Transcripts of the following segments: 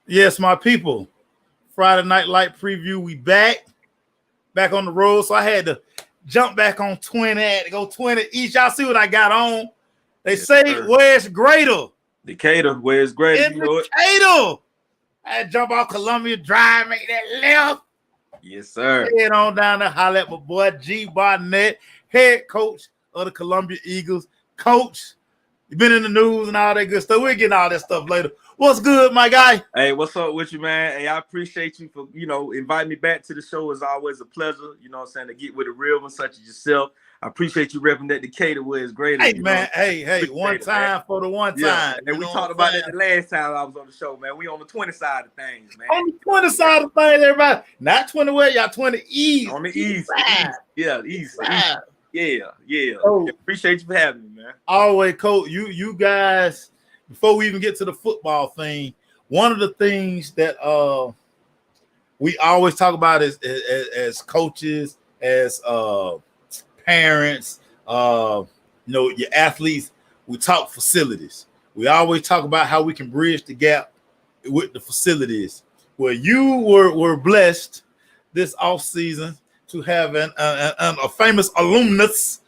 Yes, my people. Friday Night Light preview. We back on the road. So I had to jump back on 20. I had to go 20 each. Y'all see what I got on? They say where's greater? Decatur, where's greater? In Decatur. I had to jump off Columbia Drive, make that left. Yes, sir. Head on down there, holler at my boy G Barnett, head coach of the Columbia Eagles. Coach, you been in the news and all that good stuff. We'll get all that stuff later. What's good, my guy? Hey, what's up with you, man? Hey, I appreciate you for, inviting me back to the show. It's always a pleasure, to get with a real one such as yourself. I appreciate you repping that Decatur where it's greater. Hey, man. Hey, one time for the one time. And we talked about that the last time I was on the show, man. We on the 20 side of things, man. On the 20 side of things, everybody. Not 20 where y'all 20 east. On the east. Yeah, east side. Yeah. Oh, appreciate you for having me, man. Always, Coach. You guys, before we even get to the football thing, one of the things that we always talk about as coaches, as parents, your athletes, we talk facilities. We always talk about how we can bridge the gap with the facilities. Well, you were blessed this offseason to have a famous alumnus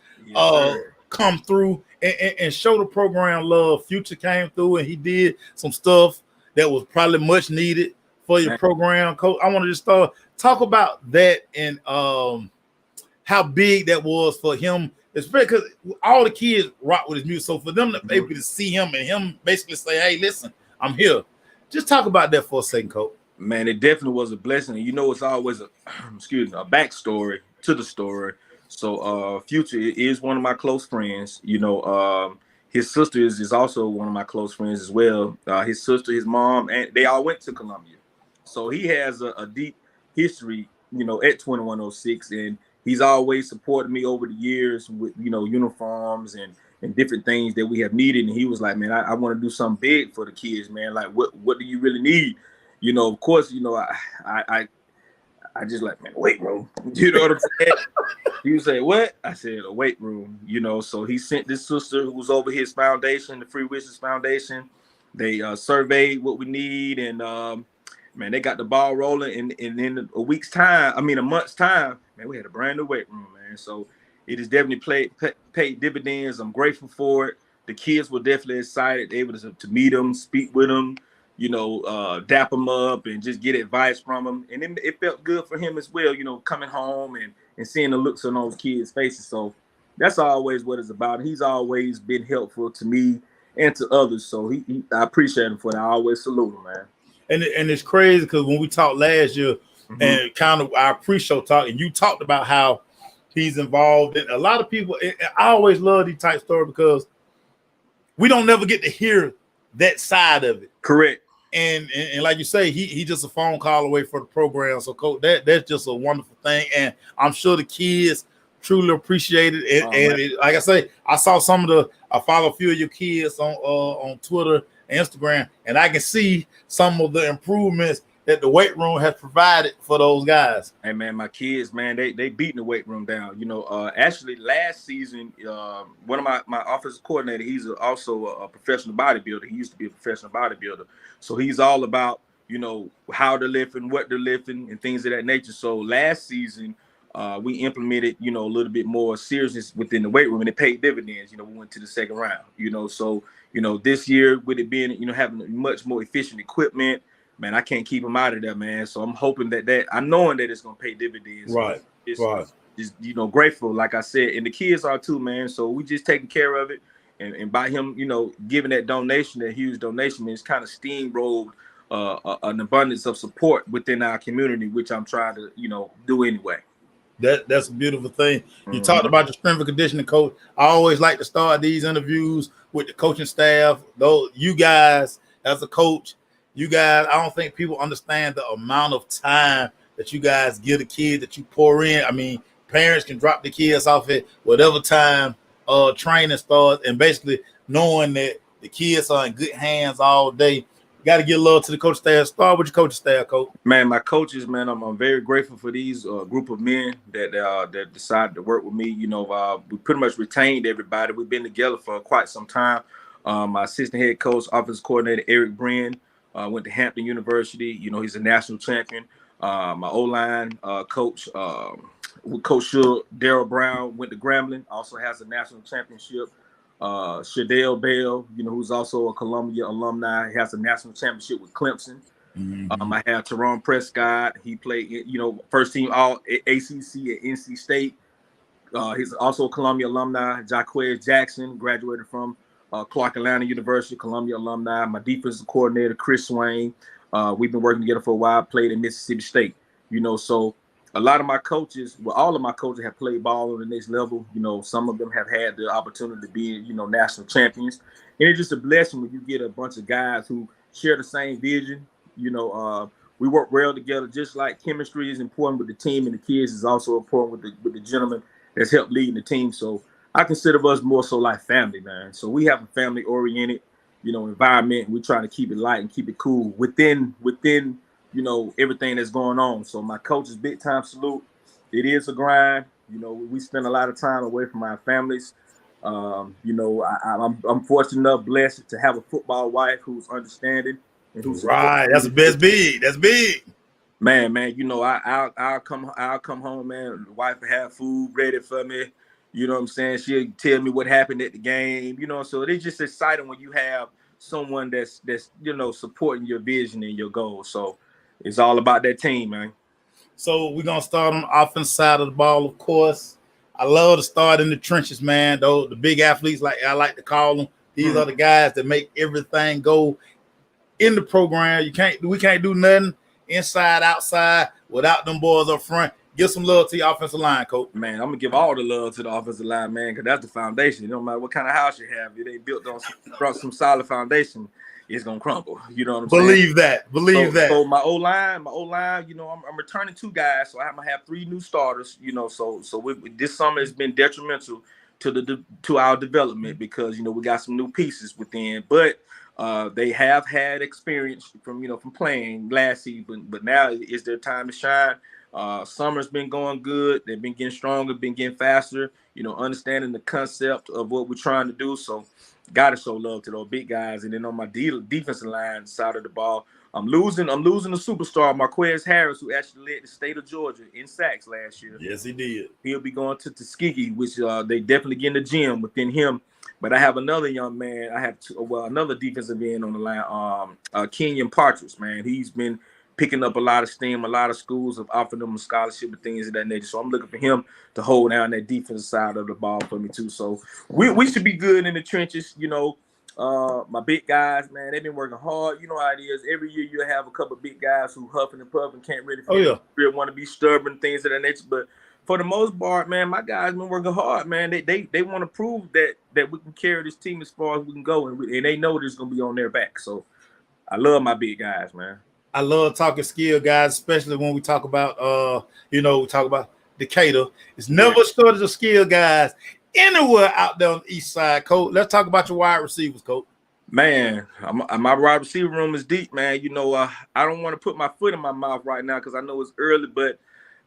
come through and show the program love. Future came through and he did some stuff that was probably much needed for your program, Coach. I want to just talk about that and how big that was for him, especially because all the kids rock with his music. So for them to be able to see him and him basically say, "Hey, listen, I'm here." Just talk about that for a second, Coach. Man, it definitely was a blessing. It's always a backstory to the story. So Future is one of my close friends. His sister is also one of my close friends as well. His sister, his mom, and they all went to Columbia. So he has a deep history, at 2106, and he's always supported me over the years with, uniforms and different things that we have needed. And he was like, man, I want to do something big for the kids, man. Like, what do you really need? Of course, I just like, man, weight room. You know what I'm saying? He would say, what? I said, a weight room, So he sent this sister who was over his foundation, the Free Wishes Foundation. They surveyed what we need, and man, they got the ball rolling. And in a month's time, man, we had a brand new weight room, man. So it has definitely paid dividends. I'm grateful for it. The kids were definitely excited, able to meet them, speak with them, dap him up and just get advice from him. And it felt good for him as well, coming home and seeing the looks on those kids' faces. So that's always what it's about. He's always been helpful to me and to others. So I appreciate him for that. I always salute him, man. And it's crazy because when we talked last year and kind of our pre-show talk, and you talked about how he's involved in a lot of people. I always love these type stories because we don't never get to hear that side of it. Correct. And like you say, he just a phone call away for the program. So, Coach, that's just a wonderful thing. And I'm sure the kids truly appreciate it. Like I say, I follow a few of your kids on Twitter and Instagram, and I can see some of the improvements that the weight room has provided for those guys. Hey, man, my kids, man, they beating the weight room down. Actually last season, one of my offensive coordinator, he's also a professional bodybuilder. He used to be a professional bodybuilder. So he's all about, how they're lifting, what they're lifting, and things of that nature. So last season, we implemented, a little bit more seriousness within the weight room, and it paid dividends. We went to the second round, So, this year with it being, having much more efficient equipment, man, I can't keep them out of there, man. So I'm hoping that I'm knowing that it's going to pay dividends. Right. Just, grateful, like I said, and the kids are too, man. So we just taking care of it. And by him, giving that donation, that huge donation, it's kind of steamrolled an abundance of support within our community, which I'm trying to, do anyway. That's a beautiful thing. You talked about the strength and conditioning coach. I always like to start these interviews with the coaching staff. Though you guys, as a coach, I don't think people understand the amount of time that you guys give the kids, that you pour in. I mean, parents can drop the kids off at whatever time training starts, and basically knowing that the kids are in good hands all day. Got to get love to the coach staff. Start with your coaching staff, Coach. Man, my coaches, man, I'm very grateful for these group of men that decided to work with me. We pretty much retained everybody. We've been together for quite some time. My assistant head coach, offensive coordinator, Eric Brin, went to Hampton University. You know, he's a national champion. My O-line coach, Coach Daryl Brown, went to Grambling, also has a national championship. Shadell Bell, you know, who's also a Columbia alumni, has a national championship with Clemson. I have Teron Prescott. He played, you know, first team all ACC at NC State. He's also a Columbia alumni. Jaquez Jackson graduated from Clark Atlanta University, Columbia alumni. My defensive coordinator, Chris Swain. We've been working together for a while, played in Mississippi State. You know, so a lot of my coaches, well, all of my coaches have played ball on the next level. You know, some of them have had the opportunity to be, you know, national champions. And it's just a blessing when you get a bunch of guys who share the same vision. You know, we work well together, just like chemistry is important with the team and the kids is also important with the gentleman that's helped leading the team. So I consider us more so like family, man. So we have a family-oriented, you know, environment. We try to keep it light and keep it cool within, you know, everything that's going on. So my coach's big time salute. It is a grind. You know, we spend a lot of time away from our families. You know, I'm fortunate enough, blessed to have a football wife who's understanding and who's right. That's the best big. That's big. Man, you know, I'll come home, man. The wife will have food ready for me. You know what I'm saying? She'll tell me what happened at the game. You know, so it's just exciting when you have someone that's you know supporting your vision and your goals. So it's all about that team, man. So we're gonna start on the offense side of the ball, of course. I love to start in the trenches, man. Though the big athletes, like I like to call them, these are the guys that make everything go in the program. We can't do nothing inside, outside without them boys up front. Give some love to your offensive line, coach. Man, I'm gonna give all the love to the offensive line, man, because that's the foundation. No matter what kind of house you have, if they built on some solid foundation, it's gonna crumble. You know what I'm saying? Believe that. So my O line, you know, I'm returning 2 guys, so I'm gonna have 3 new starters. You know, so this summer has been detrimental to our development because you know we got some new pieces within, but they have had experience from playing last season, but now is their time to shine. Summer's been going good. They've been getting stronger, been getting faster, you know, understanding the concept of what we're trying to do. So got to show love to those big guys. And then on my defensive line side of the ball, I'm losing a superstar, Marquez Harris, who actually led the state of Georgia in sacks last year. Yes, he did. He'll be going to Tuskegee, which they definitely get in the gym within him. But I have another young man. I have another defensive end on the line, Kenyon Partridge, man. He's been picking up a lot of steam. A lot of schools have offered him a scholarship and things of that nature. So I'm looking for him to hold down that defensive side of the ball for me too. So we should be good in the trenches, you know. My big guys, man, they've been working hard. You know how it is. Every year you have a couple of big guys who huffing and puffing, can't really really want to be stubborn, things of that nature. But for the most part, man, my guys been working hard, man. They want to prove that we can carry this team as far as we can go, and they know this is gonna be on their back. So I love my big guys, man. I love talking skill guys, especially when we talk about we talk about Decatur. It's never a shortage of skill guys anywhere out there on the east side, coach. Let's talk about your wide receivers, coach. Man, my wide receiver room is deep, man. You know, I don't want to put my foot in my mouth right now because I know it's early, but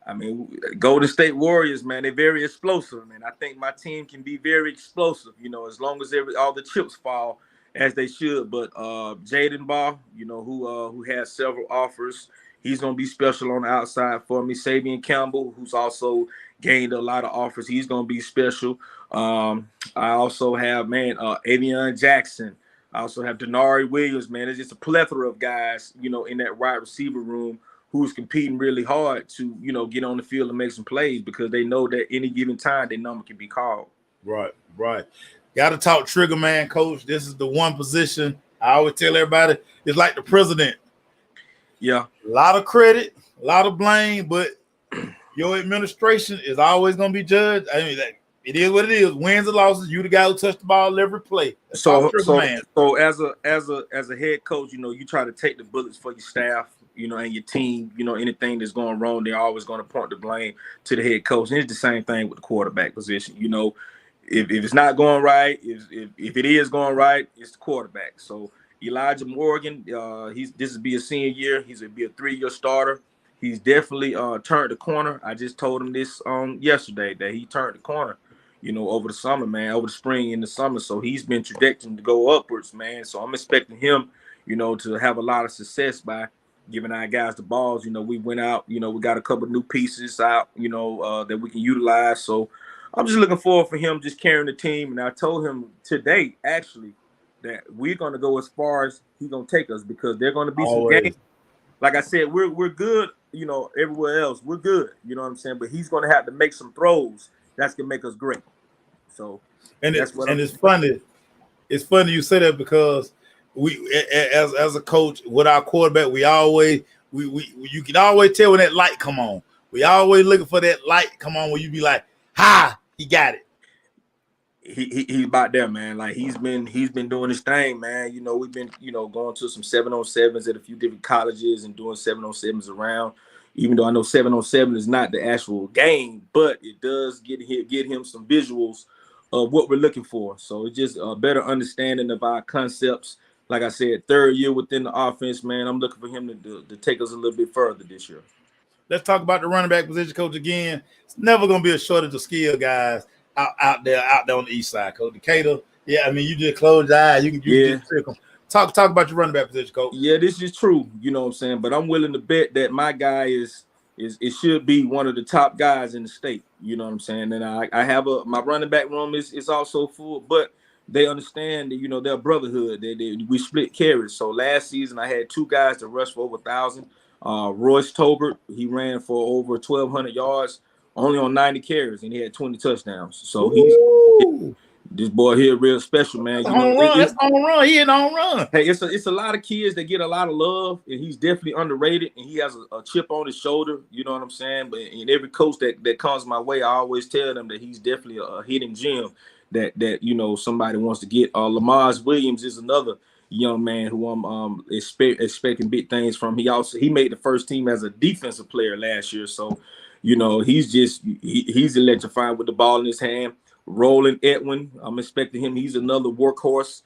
I mean, Golden State Warriors, man, they're very explosive, and I think my team can be very explosive, you know, as long as all the chips fall as they should. But Jaden Ball, you know, who has several offers, he's gonna be special on the outside for me. Sabian Campbell, who's also gained a lot of offers, he's gonna be special. I also have Avion Jackson. I also have Denari Williams, man. It's just a plethora of guys, you know, in that wide receiver room who's competing really hard to, you know, get on the field and make some plays because they know that any given time their number can be called. Right. Got to talk trigger man, coach. This is the one position I always tell everybody, it's like the president. Yeah. A lot of credit, a lot of blame, but your administration is always going to be judged. I mean, it is what it is. Wins and losses, you the guy who touched the ball every play. So as a head coach, you know, you try to take the bullets for your staff, you know, and your team. You know, anything that's going wrong, they're always going to point the blame to the head coach. And it's the same thing with the quarterback position. You know, if it's not going right, if it is going right, it's the quarterback. So Elijah Morgan, this will be a senior year. He's going to be a 3-year starter. He's definitely turned the corner. I just told him this yesterday that he turned the corner, you know, over the summer, man, over the spring and the summer. So he's been trajecting to go upwards, man. So I'm expecting him, to have a lot of success by giving our guys the balls. We went out, we got a couple new pieces out, that we can utilize. So I'm just looking forward for him just carrying the team. And I told him today, actually, that we're going to go as far as he's going to take us, because they're going to be some games. Like I said, we're good, everywhere else. We're good, you know what I'm saying? But he's going to have to make some throws that's going to make us great. So, it's funny. It's funny you say that, because we, as a coach with our quarterback, we you can always tell when that light come on. We always looking for that light come on where you be like, ha, he got it. He's about there, man. Like he's been doing his thing, man. We've been, going to some 7-on-7s at a few different colleges and doing 7-on-7s around. Even though I know 7-on-7 is not the actual game, but it does get him some visuals of what we're looking for. So it's just a better understanding of our concepts. Like I said, third year within the offense, man. I'm looking for him to take us a little bit further this year. Let's talk about the running back position, Coach, again. It's never going to be a shortage of skill guys out there on the east side, Coach. Decatur, yeah, I mean, you just close your eyes. You can just trick them. Talk about your running back position, Coach. Yeah, this is true. You know what I'm saying? But I'm willing to bet that my guy it should be one of the top guys in the state. You know what I'm saying? And I have my running back room is also full, but they understand that, they're brotherhood. We split carries. So last season I had 2 guys that rushed for over 1,000. Royce Tolbert, he ran for over 1,200 yards, only on 90 carries, and he had 20 touchdowns. So this boy here real special, man. That's home run. He ain't home run. Hey, it's a lot of kids that get a lot of love, and he's definitely underrated, and he has a chip on his shoulder. You know what I'm saying? But in every coach that comes my way, I always tell them that he's definitely a hidden gem that somebody wants to get. Lamar Williams is another young man who I'm expecting big things from. He made the first team as a defensive player last year, so he's electrifying with the ball in his hand. Roland Edwin, I'm expecting him. He's another workhorse.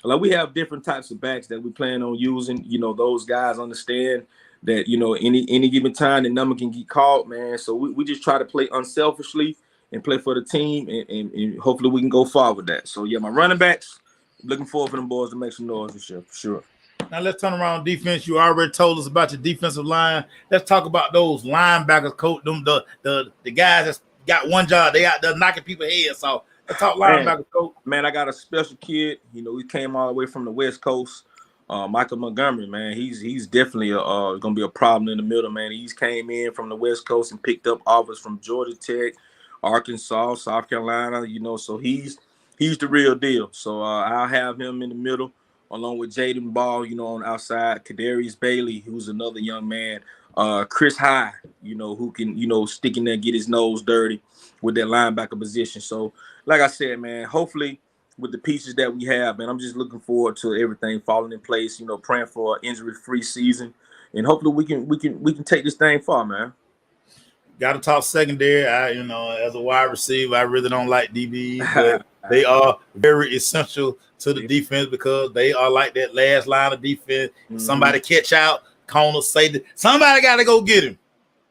Like, we have different types of backs that we plan on using. Those guys understand that any given time the number can get called, man. So we just try to play unselfishly and play for the team, and hopefully we can go far with that. So yeah, my running backs, looking forward for them boys to make some noise this year, for sure. Now let's turn around defense. You already told us about your defensive line. Let's talk about those linebackers, Coach. Them the guys that's got one job. They out there knocking people's heads off. Let's talk linebackers, Coach. Man, I got a special kid. He came all the way from the West Coast. Michael Montgomery, man, he's definitely gonna be a problem in the middle, man. He's came in from the West Coast and picked up offers from Georgia Tech, Arkansas, South Carolina. So he's the real deal. So I'll have him in the middle, along with Jaden Ball, on the outside. Kadarius Bailey, who's another young man. Chris High, who can, stick in there, get his nose dirty with that linebacker position. So, like I said, man, hopefully with the pieces that we have, man, I'm just looking forward to everything falling in place, praying for an injury-free season. And hopefully we can take this thing far, man. Got to talk secondary. As a wide receiver, I really don't like DBs, but they are very essential to the defense, because they are like that last line of defense. Mm-hmm. Somebody catch out, corner, safety. Somebody got to go get him.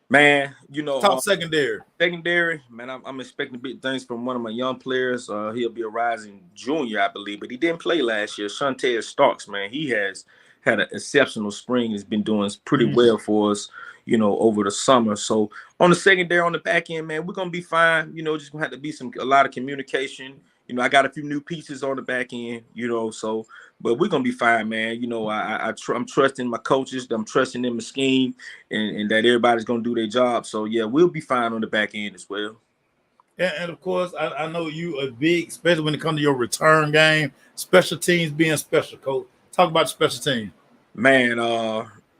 Man, talk secondary. Secondary, man, I'm expecting big things from one of my young players. He'll be a rising junior, I believe, but he didn't play last year. Shantez Starks, man, he has had an exceptional spring. He's been doing pretty well for us, over the summer. So on the secondary, on the back end, man, we're gonna be fine. Just gonna have to be a lot of communication. I got a few new pieces on the back end, but we're gonna be fine, man. I'm trusting my coaches, I'm trusting in my scheme, and that everybody's gonna do their job. So yeah, we'll be fine on the back end as well. And of course, I know you are big, especially when it comes to your return game, special teams being special, Coach. Talk about special teams. Man,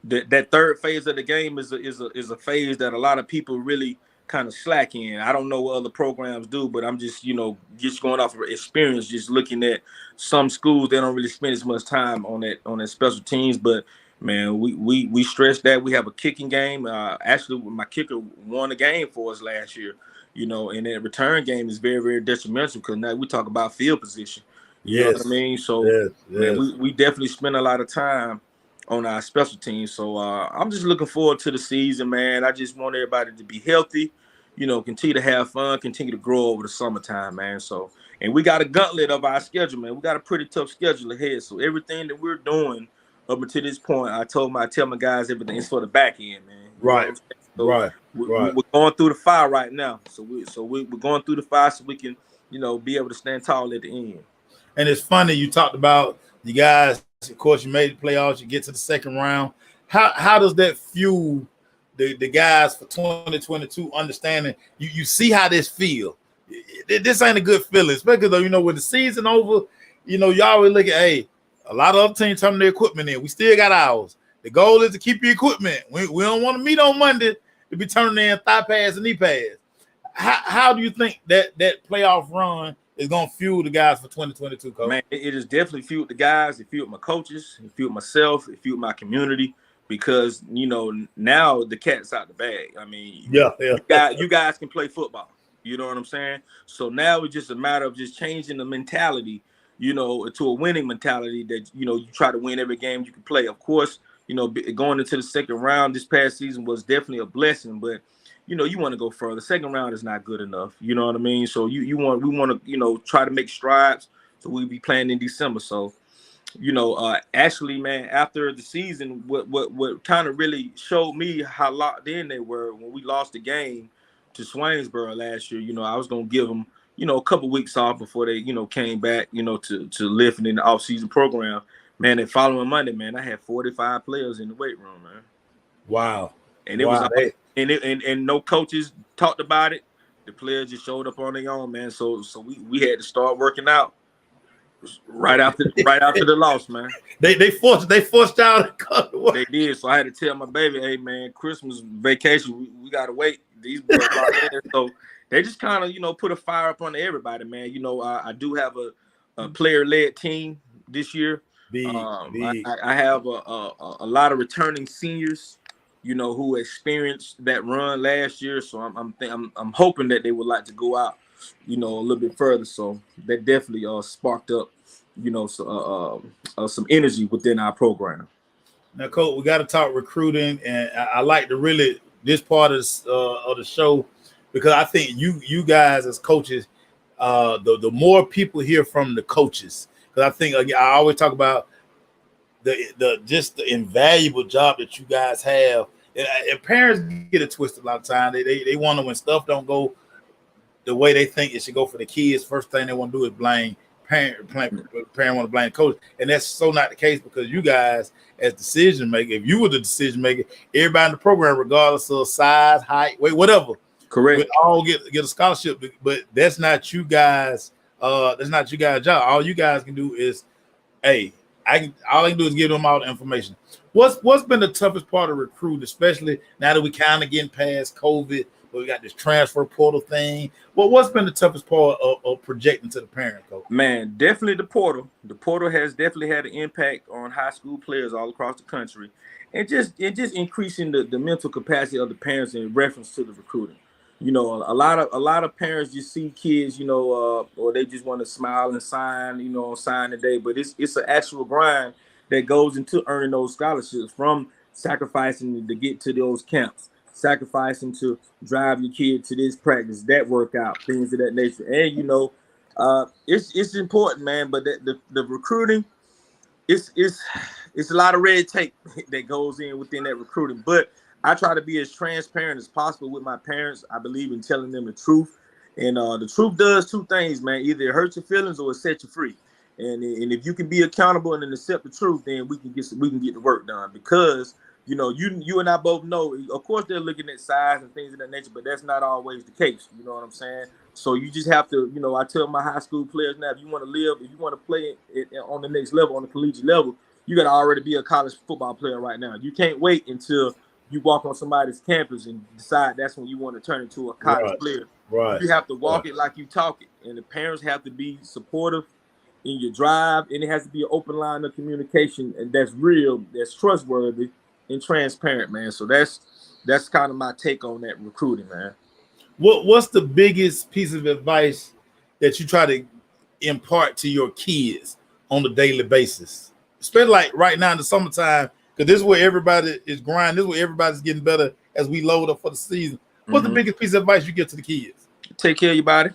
that third phase of the game is a phase that a lot of people really kind of slack in. I don't know what other programs do, but I'm just going off of experience, just looking at some schools, they don't really spend as much time on that special teams. But man, we stress that. We have a kicking game. Actually, my kicker won the game for us last year. And that return game is very, very detrimental, because now we talk about field position. You know what I mean? So man, we definitely spend a lot of time on our special teams. So I'm just looking forward to the season, man. I just want everybody to be healthy, continue to have fun, continue to grow over the summertime, man. So, and we got a gauntlet of our schedule, man. We got a pretty tough schedule ahead. So everything that we're doing up until this point, I tell my guys everything is for the back end, man. You know what I'm saying? So right. We're going through the fire right now. So we're going through the fire so we can, be able to stand tall at the end. And it's funny you talked about you guys. Of course, you made the playoffs. You get to the second round. How does that fuel the guys for 2022? Understanding you see how this feel. This ain't a good feeling, especially though when the season over. You always look at a lot of other teams turning their equipment in. We still got ours. The goal is to keep your equipment. We don't want to meet on Monday to be turning in thigh pads and knee pads. How do you think that playoff run is going to fuel the guys for 2022, Coach? Man, it has definitely fueled the guys. It fueled my coaches. It fueled myself. It fueled my community because, now the cat's out the bag. I mean, you guys can play football. You know what I'm saying? So now it's just a matter of just changing the mentality, to a winning mentality that, you try to win every game you can play. Of course, going into the second round this past season was definitely a blessing, but you want to go further. Second round is not good enough. You know what I mean? So we want to, try to make strides. So we'll be playing in December. So, actually, man, after the season, what kind of really showed me how locked in they were when we lost the game to Swainsboro last year. I was going to give them, a couple weeks off before they, came back, to lifting in the off-season program. Man, the following Monday, man, I had 45 players in the weight room, man. Wow. And it was and no coaches talked about it. The players just showed up on their own, man. So we had to start working out right after the loss, man. They forced y'all to come to work. They did. So I had to tell my baby, hey man, Christmas vacation, we gotta wait. These boys out there. So they just kind of, put a fire up on everybody, man. I do have a player-led team this year. I have a lot of returning seniors, who experienced that run last year. So I'm hoping that they would like to go out, a little bit further. So that definitely sparked up, some energy within our program. Now, Coach, we got to talk recruiting, and I like to really this part of the show because I think you guys as coaches, the more people hear from the coaches, because I think I always talk about the invaluable job that you guys have. And parents get it twisted a lot of times. They wonder when stuff don't go the way they think it should go for the kids. First thing they want to do is blame parent want to blame the coach, and that's so not the case because you guys as decision maker, if you were the decision maker, everybody in the program, regardless of size, height, weight, whatever, correct, would all get a scholarship. But that's not you guys. That's not you guys' job. All you guys can do is, all I can do is give them all the information. What's been the toughest part of recruit, especially now that we kind of getting past COVID, but we got this transfer portal thing. Well, what's been the toughest part of projecting to the parent, Coach? Man, definitely the portal. The portal has definitely had an impact on high school players all across the country, and just increasing the mental capacity of the parents in reference to the recruiting. A lot of parents just see kids, or they just want to smile and sign, on sign day. But it's an actual grind that goes into earning those scholarships, from sacrificing to get to those camps, sacrificing to drive your kid to this practice, that workout, things of that nature. And it's important, man. But the recruiting, it's a lot of red tape that goes in within that recruiting. But I try to be as transparent as possible with my parents. I believe in telling them the truth. And the truth does two things, man. Either it hurts your feelings or it sets you free. And if you can be accountable and accept the truth, then we can get the work done. Because, you and I both know, of course, they're looking at size and things of that nature, but that's not always the case. You know what I'm saying? So you just have to, I tell my high school players now, if you want to play it on the next level, on the collegiate level, you got to already be a college football player right now. You can't wait until you walk on somebody's campus and decide that's when you want to turn into a college player. Right. You have to walk it like you talk it. And the parents have to be supportive in your drive, and it has to be an open line of communication, and that's real, that's trustworthy and transparent, man. So that's kind of my take on that recruiting, man. What's the biggest piece of advice that you try to impart to your kids on a daily basis? Especially like right now in the summertime, because this is where everybody is grinding. This is where everybody's getting better as we load up for the season. What's the biggest piece of advice you give to the kids? Take care of your body.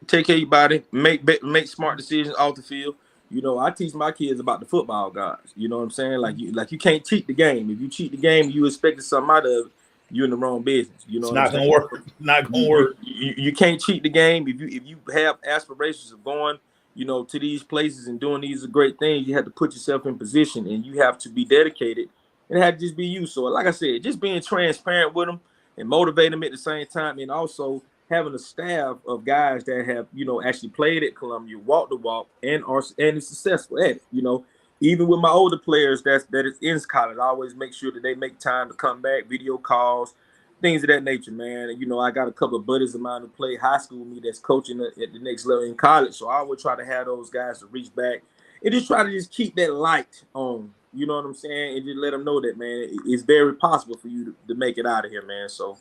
Take care of your body. Make smart decisions off the field. You know, I teach my kids about the football gods. You know what I'm saying? Like you can't cheat the game. If you cheat the game, you expecting something out of it, you're in the wrong business. You know, it's not gonna work. Not gonna work. You can't cheat the game. If you have aspirations of going, you know, to these places and doing these great things, you have to put yourself in position, and you have to be dedicated. And it had to just be you. So, like I said, just being transparent with them and motivate them at the same time, and also having a staff of guys that have, you know, actually played at Columbia, walked the walk, and is successful at it. You know, even with my older players that is in college, I always make sure that they make time to come back, video calls, things of that nature, man. And, you know, I got a couple of buddies of mine who play high school with me that's coaching at the next level in college. So I would try to have those guys to reach back and just try to just keep that light on. You know what I'm saying? And just let them know that, man, it's very possible for you to make it out of here, man. So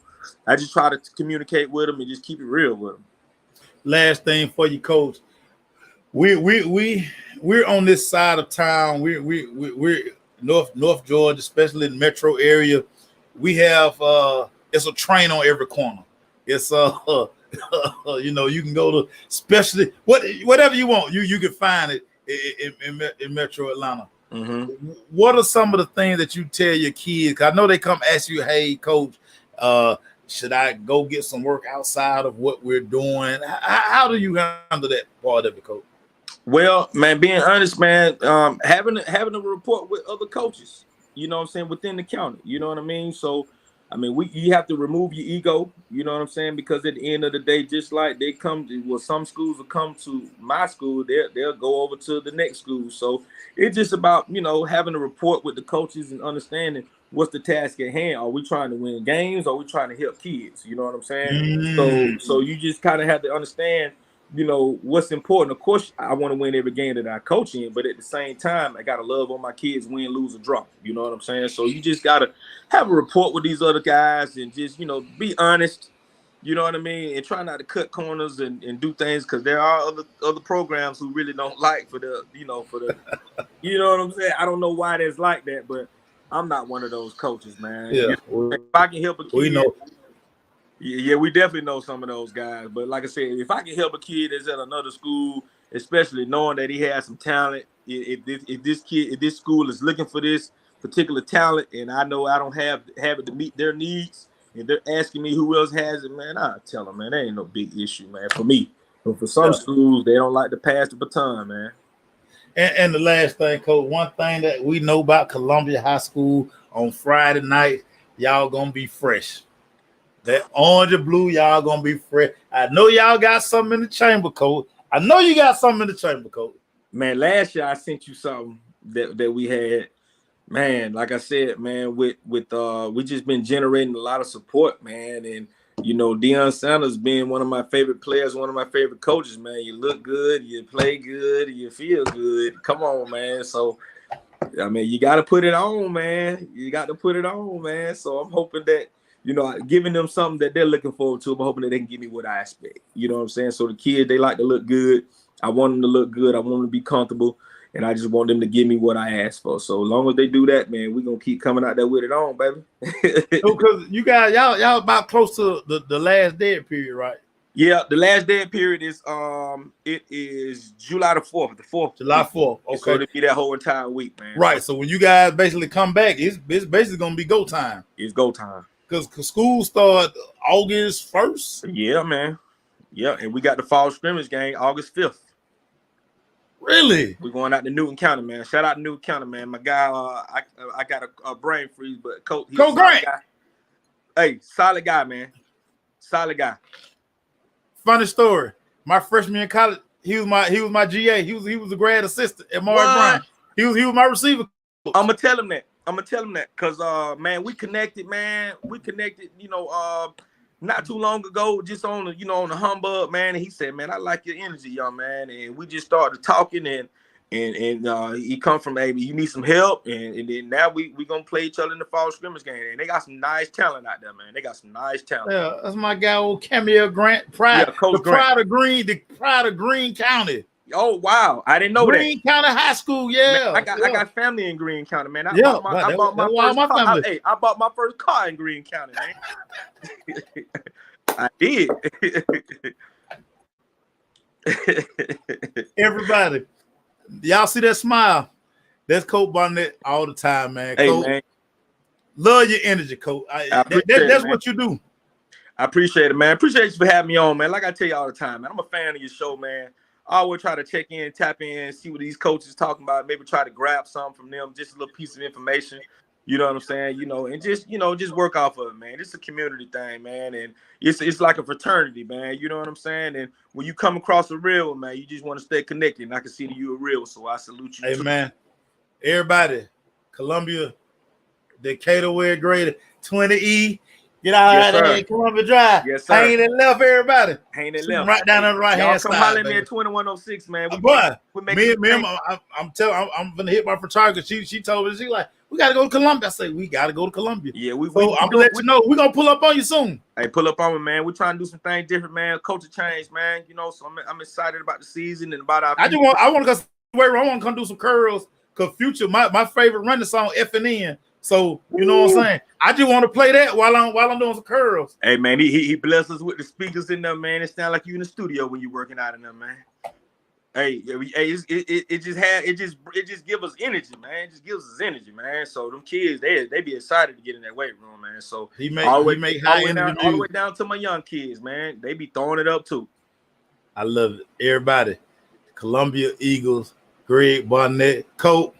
I just try to communicate with them and just keep it real with them. Last thing for you, Coach. We're on this side of town. We're North Georgia, especially in the metro area. We have it's a train on every corner. It's you know, you can go to especially whatever you want. You can find it in Metro Atlanta. Mm-hmm. What are some of the things that you tell your kids? 'Cause I know they come ask you, hey, Coach, should I go get some work outside of what we're doing? How do you handle that part of it, Coach? Well, man, being honest, man, having a report with other coaches, you know what I'm saying, within the county, you know what I mean? So, I mean, you have to remove your ego, you know what I'm saying? Because at the end of the day, just like they come to, well, some schools will come to my school, they'll go over to the next school. So it's just about, you know, having a report with the coaches and understanding what's the task at hand. Are we trying to win games? Or are we trying to help kids? You know what I'm saying? So you just kind of have to understand, you know, what's important. Of course, I want to win every game that I coach in, but at the same time, I got to love on my kids, win, lose, or draw. You know what I'm saying? So you just got to have a report with these other guys and just, you know, be honest, you know what I mean? And try not to cut corners and do things, because there are other programs who really don't like you know what I'm saying? I don't know why that's like that, but I'm not one of those coaches, man. Yeah. If I can help a kid, we know. Yeah, we definitely know some of those guys. But like I said, if I can help a kid that's at another school, especially knowing that he has some talent, if this school is looking for this particular talent, and I know I don't have it to meet their needs, and they're asking me who else has it, man, I tell them, man, that ain't no big issue, man, for me. But for some schools, they don't like to pass the baton, man. And the last thing, Coach, one thing that we know about Columbia High School on Friday night, y'all gonna be fresh. That orange and blue, y'all gonna be fresh. I know y'all got something in the chamber, Coach. I know you got something in the chamber, Coach. Man, last year I sent you something that we had. Man, like I said, man, with we just been generating a lot of support, man. And you know, Deion Sanders being one of my favorite players, one of my favorite coaches, man. You look good, you play good, you feel good. Come on, man. So I mean, you got to put it on, man. You got to put it on, man. So I'm hoping that, you know, giving them something that they're looking forward to. I'm hoping that they can give me what I expect. You know what I'm saying? So the kids, they like to look good. I want them to look good. I want them to be comfortable. And I just want them to give me what I asked for. So as long as they do that, man, we're going to keep coming out there with it on, baby. Because you guys, y'all about close to the last dead period, right? Yeah, the last dead period is it is July the 4th. The 4th. July 4th. Okay. So it'll be that whole entire week, man. Right. So when you guys basically come back, it's basically gonna be go time. It's go time. Because school start August 1st. Yeah, man. Yeah, and we got the fall scrimmage game August 5th. Really? We're going out to Newton County, man. Shout out to Newton County, man. My guy, I got a brain freeze, but Coach Grant. Hey, solid guy, man. Solid guy. Funny story. My freshman in college, he was my GA. He was a grad assistant at Maury Brown. He was my receiver coach. I'm gonna tell him that because man, we connected, you know, not too long ago, just on the humbug, man. And he said, man, I like your energy, young man. And we just started talking, and he come from, maybe you need some help, and then now we gonna play each other in the fall scrimmage game. And they got some nice talent out there, man. They got some nice talent. Yeah, that's my guy, old Camille Grant, pride of Greene County. Oh wow, I didn't know Greene County High School. Yeah, man, I got family in Greene County, man. I bought my first car in Greene County, man. I did. Everybody, Y'all see that smile? That's Coach Barnett all the time, man. Hey, Coach, man. love your energy, Coach. That's what you do. I appreciate it, man. Appreciate you for having me on, man. Like I tell you all the time, man, I'm a fan of your show, man. I always try to check in, tap in, see what these coaches talking about. Maybe try to grab something from them, just a little piece of information. You know what I'm saying? And just work off of it, man. It's a community thing, man, and it's like a fraternity, man. You know what I'm saying? And when you come across a real, man, you just want to stay connected. And I can see that you a real, so I salute you. Hey, man, everybody, Columbia, Decatur, where graded 20E. Get out there, Columbia Drive. Yes, sir. Ain't it left, everybody? Ain't it left? Right down on the right hand side. Come holler at me at 2106, man. I'm gonna hit my photographer. She told me, she like, we gotta go to Columbia. I say, we gotta go to Columbia. Yeah, I'm gonna let you know. We're gonna pull up on you soon. Hey, pull up on me, man. We're trying to do some things different, man. Culture change, man. So I'm excited about the season and about our. I want to come do some curls. Cause Future, my favorite running song, F and N. So you know what I'm saying. I just want to play that while I'm doing some curls. Hey, man, he blessed us with the speakers in there, man. It sounds like you in the studio when you're working out in there, man. Hey, it just gives us energy, man. It just gives us energy, man. So them kids, they be excited to get in that weight room, man. So all the way down to my young kids, man. They be throwing it up too. I love it. Everybody, Columbia Eagles, Greg Barnett, Coach.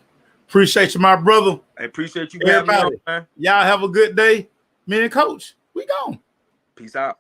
Appreciate you, my brother. I appreciate you having me on, man. Y'all have a good day. Me and Coach, we gone. Peace out.